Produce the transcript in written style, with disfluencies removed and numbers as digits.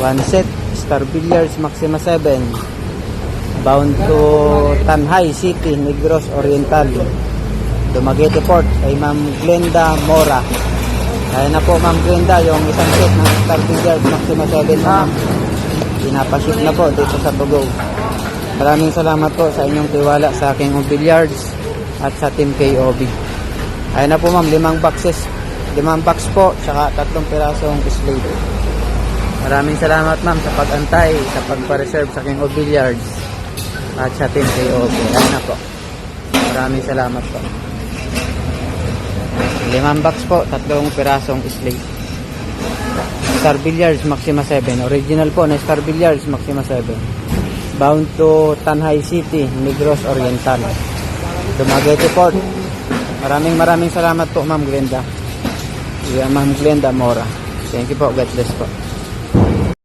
One set, Star Billiards Maxima 7. Bound to Tanhay City, Negros Oriental. Dumaguete Port kay Ma'am Glenda Mora. Kaya na po Ma'am Glenda yung isang set ng Star Billiards Maxima 7 ma'am. Pinapaship na po dito sa Tugo. Maraming salamat po sa inyong tiwala sa aking billiards at sa Team KOB. Kaya na po ma'am, 5 boxes. 5 box po, tsaka 3 pirasong slate. Maraming salamat ma'am sa pag-antay, sa pagpa-reserve sa aking billiards at sa Team KOB. Ayan na po. Maraming salamat po. 5 box po, 3 pirasong slate. Star Billiards Maxima 7. Original po na Star Billiards Maxima 7. Bound to Tanhay City, Negros Oriental. Dumaguete Port. Maraming salamat po Ma'am Glenda. Ma'am Glenda Mora. Thank you po. God bless po.